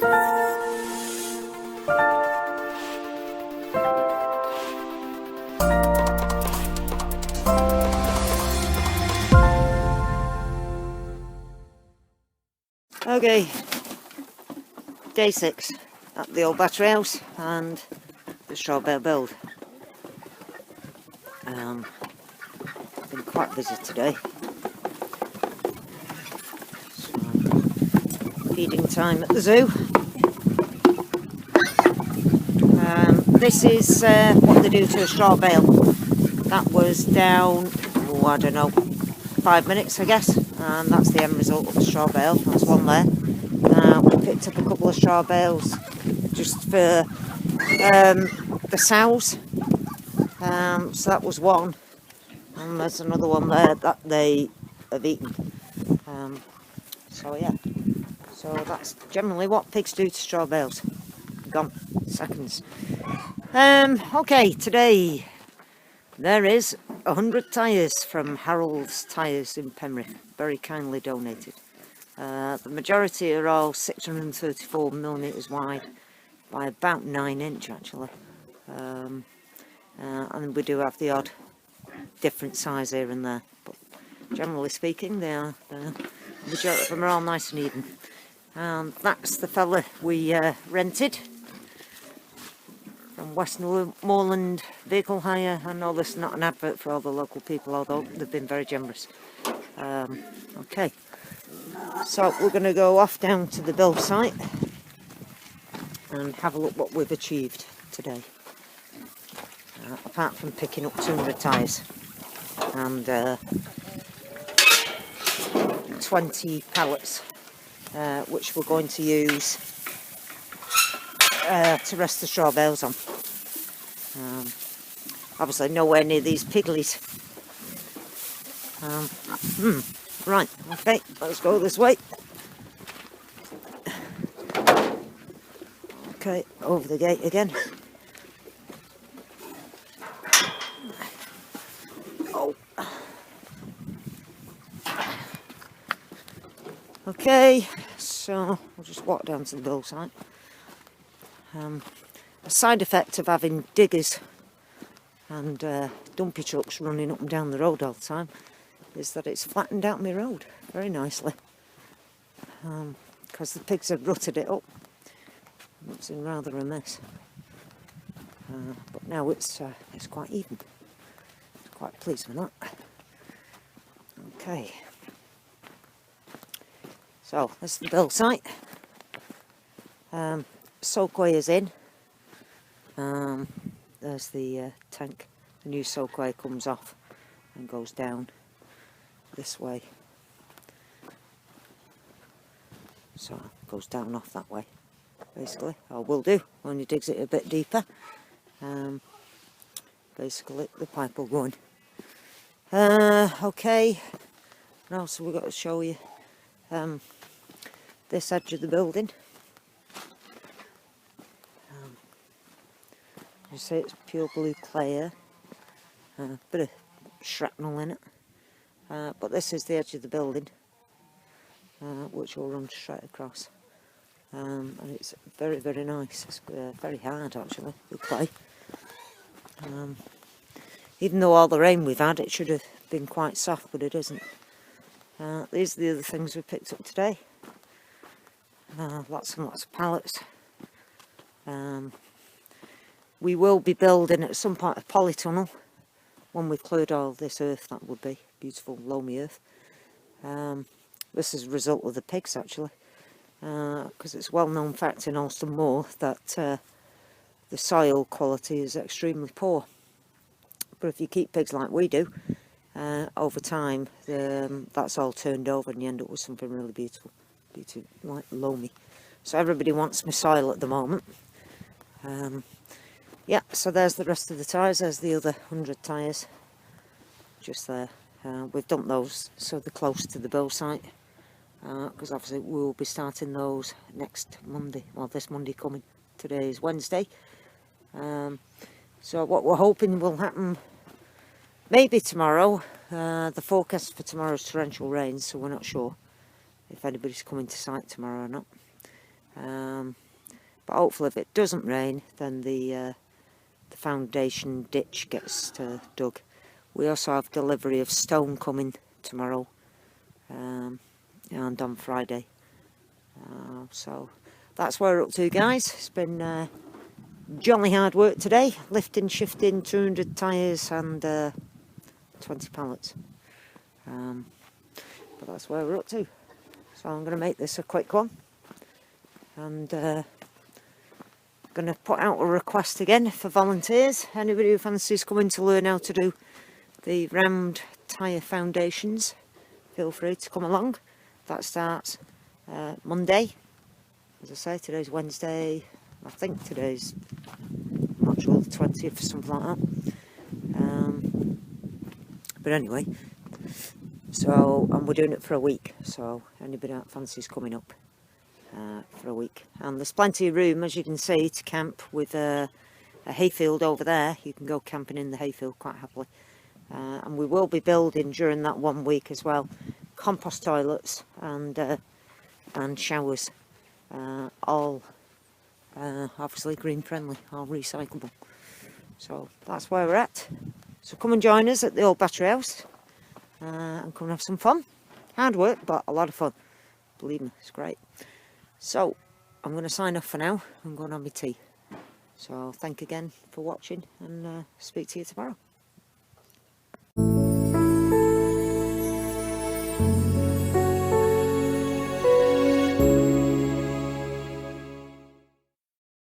Okay, day 6 at the old battery house and the straw bale build. Been quite busy today. So, feeding time at the zoo. This is what they do to a straw bale. That was down, oh, I don't know, 5 minutes I guess, and that's the end result of the straw bale. That's one there. We picked up a couple of straw bales just for the sows, so that was one, and there's another one there that they have eaten. So yeah, so that's generally what pigs do to straw bales. Gone, seconds. Okay, today there is 100 tyres from Harold's Tyres in Penrith, very kindly donated. The majority are all 634mm wide by about 9" actually, and we do have the odd different size here and there, but generally speaking the majority of them are all nice and even. That's the fella we rented from Westmoreland Vehicle Hire. I know this is not an advert for all the local people, although they've been very generous. Okay, so we're going to go off down to the build site and have a look what we've achieved today, apart from picking up 200 tyres and 20 pallets, which we're going to use to rest the straw bales on. Obviously nowhere near these piglies. Right, okay, let's go this way. Okay, over the gate again. Oh. Okay, so we'll just walk down to the build site. A side effect of having diggers and dumpy trucks running up and down the road all the time is that it's flattened out my road very nicely, because the pigs have rutted it up. It's in rather a mess, but now it's quite even. I'm quite pleased with that. Okay, so this is the build site. Soakaway is in. There's the tank. The new soakaway comes off and goes down this way, so it goes down off that way basically, or will do when he digs it a bit deeper. Basically the pipe will go in. Okay, now so we've got to show you this edge of the building. You see it's pure blue clay here, bit of shrapnel in it, but this is the edge of the building, which will run straight across, and it's very, very nice. It's very hard actually, the clay. Even though all the rain we've had, it should have been quite soft, but it isn't. These are the other things we picked up today. Lots and lots of pallets. We will be building at some point a polytunnel when we've cleared all this earth. That would be beautiful loamy earth. This is a result of the pigs actually, because it's a well-known fact in Alston Moor that the soil quality is extremely poor. But if you keep pigs like we do, over time that's all turned over and you end up with something really beautiful, like loamy. So everybody wants my soil at the moment. Yeah, so there's the rest of the tyres. There's the other 100 tyres just there. We've dumped those so they're close to the build site, because obviously we will be starting those next Monday. Well, this Monday coming. Today is Wednesday. So what we're hoping will happen maybe tomorrow. The forecast for tomorrow is torrential rain, so we're not sure if anybody's coming to site tomorrow or not. But hopefully if it doesn't rain, then the foundation ditch gets dug. We also have delivery of stone coming tomorrow and on Friday. So that's where we're up to, guys. It's been jolly hard work today, lifting, shifting 200 tyres and 20 pallets. But that's where we're up to. So I'm going to make this a quick one, and going to put out a request again for volunteers. Anybody who fancies coming to learn how to do the round tyre foundations, feel free to come along. That starts Monday. As I say, today's Wednesday. I think today's, I'm not sure, the 20th or something like that. But anyway, so, and we're doing it for a week, so anybody that fancies coming up for a week. And there's plenty of room, as you can see, to camp with a hayfield over there. You can go camping in the hayfield quite happily. And we will be building during that 1 week as well, compost toilets and showers, all obviously green friendly, all recyclable. So that's where we're at. So come and join us at the old battery house and come and have some fun. Hard work, but a lot of fun. Believe me, it's great. So I'm going to sign off for now. I'm going to have my tea. So thank you again for watching, and speak to you tomorrow.